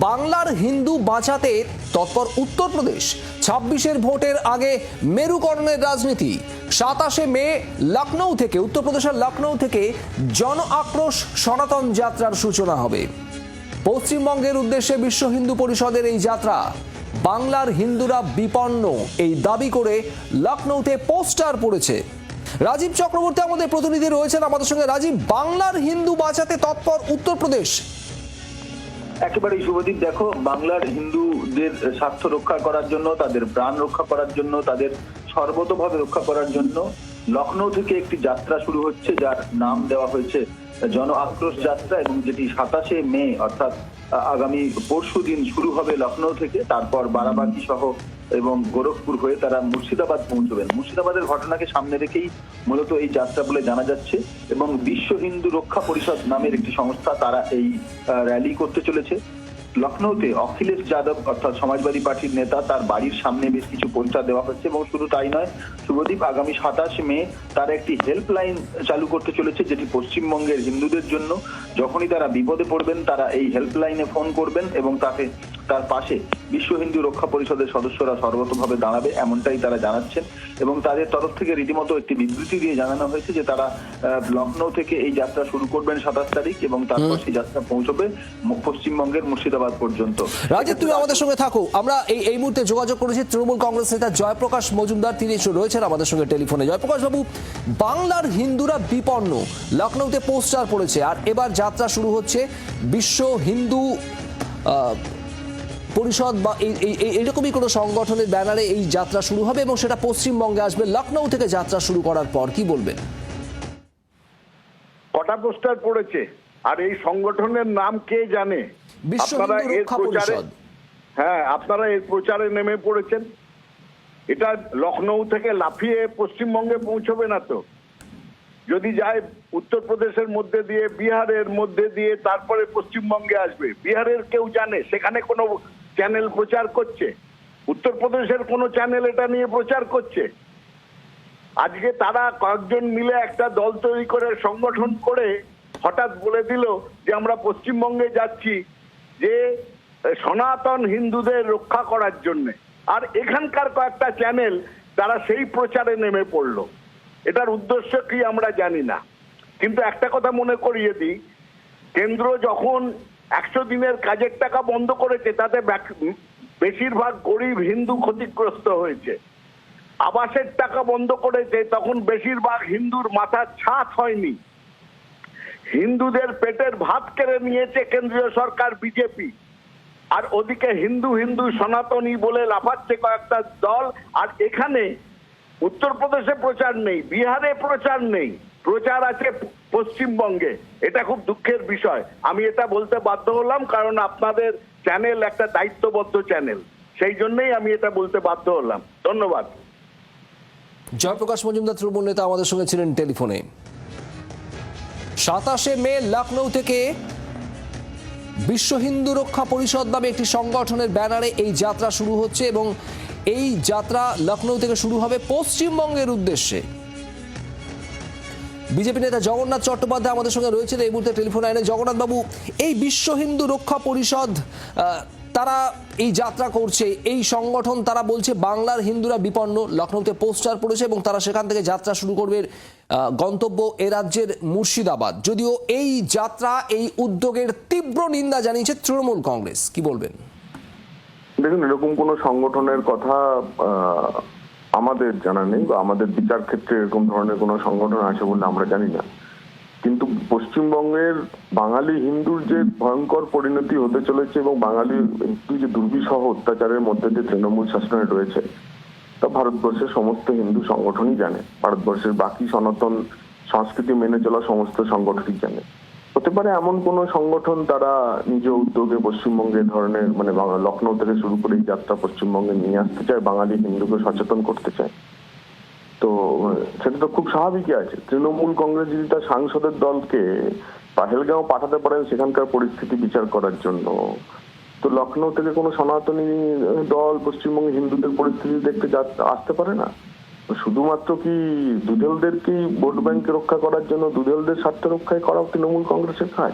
বাংলার হিন্দু বাঁচাতে তৎপর উত্তরপ্রদেশ। ২৬-এর ভোটের আগে মেরুকরণের রাজনীতি। ২৭শে মে লখনৌ থেকে, উত্তরপ্রদেশের লখনৌ থেকে জন আক্রোশ সনাতন যাত্রার সূচনা হবে। পশ্চিমবঙ্গের উদ্দেশ্যে বিশ্ব হিন্দু পরিষদের এই যাত্রা। বাংলার হিন্দুরা বিপন্ন এই দাবি করে লখনৌতে পোস্টার পড়েছে। রাজীব চক্রবর্তী আমাদের প্রতিনিধি রয়েছেন আমাদের সঙ্গে। রাজীব, বাংলার হিন্দু বাঁচাতে তৎপর উত্তরপ্রদেশ। একেবারেই শুভদীপ, দেখো, বাংলার হিন্দুদের স্বার্থ রক্ষা করার জন্য, তাদের প্রাণ রক্ষা করার জন্য, তাদের সর্বতোভাবে রক্ষা করার জন্য লখনৌ থেকে একটি যাত্রা শুরু হচ্ছে, যার নাম দেওয়া হয়েছে জন আক্রোশ যাত্রা, এবং যেটি ২৭শে মে অর্থাৎ আগামী পরশু দিন শুরু হবে লখনৌ থেকে। তারপর বারাবাঁকি সহ এবং গোরখপুর হয়ে তারা মুর্শিদাবাদ পৌঁছবেন। মুর্শিদাবাদের ঘটনাকে সামনে রেখেই মূলত এই যাত্রা বলে জানা যাচ্ছে, এবং বিশ্ব হিন্দু রক্ষা পরিষদ নামের একটি সংস্থা তারা এই র্যালি করতে চলেছে। লখনৌতে অখিলেশ যাদব অর্থাৎ সমাজবাদী পার্টির নেতা, তার বাড়ির সামনে বেশ কিছু পোস্টার দেওয়া হচ্ছে, এবং শুধু তাই নয় শুভদীপ, আগামী ২৭ মে তারা একটি হেল্পলাইন চালু করতে চলেছে, যেটি পশ্চিমবঙ্গের হিন্দুদের জন্য যখনই তারা বিপদে পড়বেন তারা এই হেল্পলাইনে ফোন করবেন, এবং তার পাশে বিশ্ব হিন্দু রক্ষা পরিষদের সদস্যরা সর্বতোভাবে দাঁড়াবে, এমনটাই তারা জানাচ্ছেন। এবং তাদের তরফ থেকে রীতিমতো একটি বিবৃতি দিয়ে জানানো হয়েছে যে তারা লখনৌ থেকে এই যাত্রা শুরু করবেন ২৭ তারিখ, এবং তারপর সেই যাত্রা পৌঁছবে পশ্চিমবঙ্গের মুর্শিদাবাদ পর্যন্ত। রাজীব, তুমি আমাদের সঙ্গে থাকো। আমরা এই মুহূর্তে যোগাযোগ করেছি তৃণমূল কংগ্রেস নেতা জয়প্রকাশ মজুমদার, তিনি রয়েছেন আমাদের সঙ্গে টেলিফোনে। জয়প্রকাশ বাবু, বাংলার হিন্দুরা বিপন্ন, লখনৌতে পোস্টার পড়েছে, আর এবার যাত্রা শুরু হচ্ছে বিশ্ব হিন্দু পরিষদ বা এইরকমই কোনো সংগঠনের ব্যানারে এই যাত্রা শুরু হবে, এবং সেটা পশ্চিমবঙ্গে আসবে। লখনৌ থেকে যাত্রা শুরু করার পর কি বলবেন? কটা পোস্টার পড়েছে আর এই সংগঠনের নাম কে জানে? আপনারা এর প্রচারে, হ্যাঁ, আপনারা এর প্রচারে নেমে পড়েছেন। এটা লখনৌ থেকে লাফিয়ে পশ্চিমবঙ্গে পৌঁছবে না তো। যদি যায় উত্তরপ্রদেশের মধ্যে দিয়ে, বিহারের মধ্যে দিয়ে, তারপরে পশ্চিমবঙ্গে আসবে। বিহারের কেউ জানে সেখানে কোনো চ্যানেল প্রচার করছে? উত্তরপ্রদেশের কোনো চ্যানেল এটা নিয়ে প্রচার করছে? আজকে তারা কয়েকজন মিলে একটা দল তৈরি করে, সংগঠন করে হঠাৎ বলে দিল যে আমরা পশ্চিমবঙ্গে যাচ্ছি যে সনাতন হিন্দুদের রক্ষা করার জন্য। আর এখানকার কয়েকটা চ্যানেল তারা সেই প্রচারে নেমে পড়লো। এটার উদ্দেশ্য কি আমরা জানি না, কিন্তু একটা কথা মনে করিয়ে দিই, কেন্দ্র যখন ১০০ দিনের কাজের টাকা বন্ধ করেছে তাতে বেশিরভাগ গরিব হিন্দু ক্ষতিগ্রস্ত হয়েছে। আবাসের টাকা বন্ধ করেছে তখন বেশিরভাগ হিন্দুর মাথার ছাদ হয়নি। হিন্দুদের পেটের ভাত কেড়ে নিয়েছে কেন্দ্রীয় সরকার বিজেপি, আর ওদিকে হিন্দু হিন্দু সনাতনী বলে লাফাচ্ছে কয়েকটা দল। আর এখানে উত্তরপ্রদেশে প্রচার নেই, বিহারে প্রচার নেই, প্রচার আছে পশ্চিমবঙ্গে। এটা খুব দুঃখের বিষয়। আমি এটা বলতে বাধ্য হলাম কারণ আপনাদের চ্যানেল একটা দায়িত্ববদ্ধ চ্যানেল, সেই জন্যই আমি এটা বলতে বাধ্য হলাম। ধন্যবাদ। জয়প্রকাশ মজুমদার তৃণমূল নেতা আমাদের সঙ্গে ছিলেন টেলিফোনে। ২৭শে মে লখনৌ থেকে বিশ্ব হিন্দু রক্ষা পরিষদ নামে একটি সংগঠনের ব্যানারে এই যাত্রা শুরু হচ্ছে, এবং এই যাত্রা লখনৌ থেকে শুরু হবে পশ্চিমবঙ্গের উদ্দেশ্যে। বিজেপি নেতা জগন্নাথ চট্টোপাধ্যায় আমাদের সঙ্গে রয়েছেন এই মুহূর্তে টেলিফোন লাইনে। জগন্নাথ বাবু, এই বিশ্ব হিন্দু রক্ষা পরিষদ তারা এই যাত্রা করছে, এই সংগঠন তারা বলছে বাংলার হিন্দুরা বিপন্ন, লখনৌতে পোস্টার পড়েছে, এবং তারা সেখান থেকে যাত্রা শুরু করবে গন্তব্য এ রাজ্যের মুর্শিদাবাদ। যদিও এই যাত্রা, এই উদ্যোগের তীব্র নিন্দা জানিয়েছে তৃণমূল কংগ্রেস, কি বলবেন? দেখুন, এরকম কোনো সংগঠনের কথা আমাদের জানা নেই, বা আমাদের বিচার ক্ষেত্রে এরকম ধরনের কোনো সংগঠন আছে বলে আমরা জানি না। কিন্তু পশ্চিমবঙ্গের বাঙালি হিন্দুর যে ভয়ঙ্কর পরিণতি হতে চলেছে, এবং বাঙালি হিন্দু যে দুর্বিষহ অত্যাচারের মধ্যে যে তৃণমূল শাসনে রয়েছে, তা ভারতবর্ষের সমস্ত হিন্দু সংগঠনই জানে, ভারতবর্ষের বাকি সনাতন সংস্কৃতি মেনে চলা সমস্ত সংগঠনই জানে। হতে পারে এমন কোন সংগঠন তারা নিজ উদ্যোগে পশ্চিমবঙ্গে ধরনের লখনৌ থেকে শুরু করে এই যাত্রা পশ্চিমবঙ্গে নিয়ে আসতে চায়, বাঙালি হিন্দুকে সচেতন করতে চায়। তো সেটা তো খুব স্বাভাবিকই আছে। তৃণমূল কংগ্রেস যদি তার সাংসদের দলকে পাহেলগাঁও পাঠাতে পারেন সেখানকার পরিস্থিতি বিচার করার জন্য, তো লখনৌ থেকে কোনো সনাতনী দল পশ্চিমবঙ্গে হিন্দুদের পরিস্থিতি দেখতে আসতে পারে না? শুধুমাত্র কি দুধেলদেরকেই ভোট ব্যাংকে রক্ষা করার জন্য, দুধেলদের স্বার্থ রক্ষায় করা তৃণমূল কংগ্রেসের কাজ?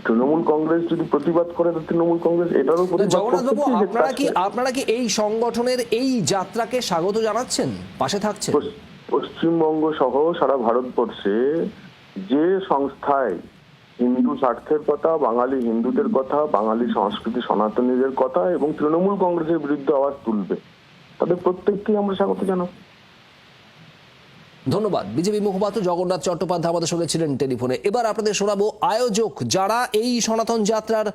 তৃণমূল কংগ্রেস যদি প্রতিবাদ করে তো তৃণমূল কংগ্রেস এটারও প্রতিবাদ জগন্নাথ বাবু, করছে যে আপনারা কি এই সংগঠনের এই যাত্রাকে স্বাগত জানাচ্ছেন, পাশে থাকছেন? পশ্চিমবঙ্গ সহ সারা ভারতবর্ষে যে সংস্থায় হিন্দু স্বার্থের কথা, বাঙালি হিন্দুদের কথা, বাঙালি সংস্কৃতি সনাতনীদের কথা এবং তৃণমূল কংগ্রেসের বিরুদ্ধে আওয়াজ তুলবে, তাদের প্রত্যেককেই আমরা স্বাগত জানাব। ধন্যবাদ। বিজেপি মুখপাত্র জগন্নাথ চট্টোপাধ্যায় আমাদের সঙ্গে ছিলেন টেলিফোনে। এবার আপনাদের শোনাবো আয়োজক যারা এই সনাতন যাত্রার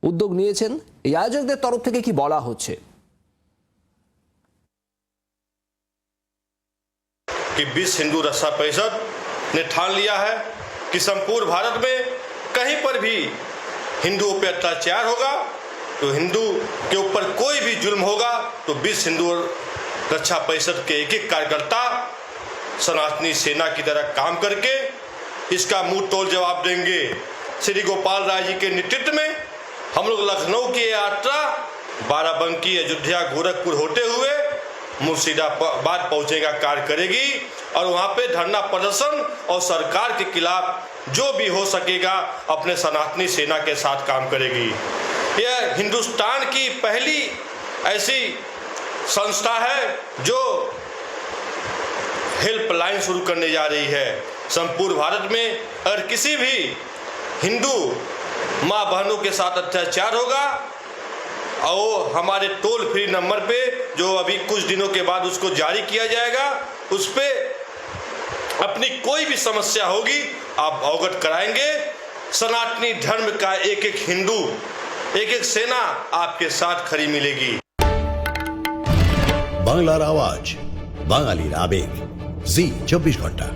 উদ্যোগ নিয়েছেন, এই আয়োজকদের তরফ থেকে কি বলা হচ্ছে। कि विश्व हिंदू रक्षा परिषद ने ठान लिया है कि संपूर्ण भारत में कहीं पर भी हिंदुओं पे अत्याचार होगा, तो हिंदू के ऊपर कोई भी जुल्म होगा, तो विश्व हिंदू रक्षा परिषद के एक एक कार्यकर्ता सनातनी सेना की तरह काम करके इसका मुंह तोड़ जवाब देंगे। श्री गोपाल राय जी के नेतृत्व में हम लोग लखनऊ की यात्रा बाराबंकी, अयोध्या, गोरखपुर होते हुए मुर्शिदाबाद पहुंचने का कार्य करेगी और वहां पे धरना प्रदर्शन और सरकार के खिलाफ जो भी हो सकेगा अपने सनातनी सेना के साथ काम करेगी। यह हिंदुस्तान की पहली ऐसी संस्था है जो हेल्पलाइन शुरू करने जा रही है। संपूर्ण भारत में अगर किसी भी हिंदू माँ बहनों के साथ अत्याचार होगा और हमारे टोल फ्री नंबर पे जो अभी कुछ दिनों के बाद उसको जारी किया जाएगा, उस पे अपनी कोई भी समस्या होगी आप अवगत कराएंगे। सनातनी धर्म का एक एक हिंदू, एक एक सेना आपके साथ खड़ी मिलेगी। বাংলার আওয়াজ, বাঙালির আবেগ, জি 24 ঘন্টা।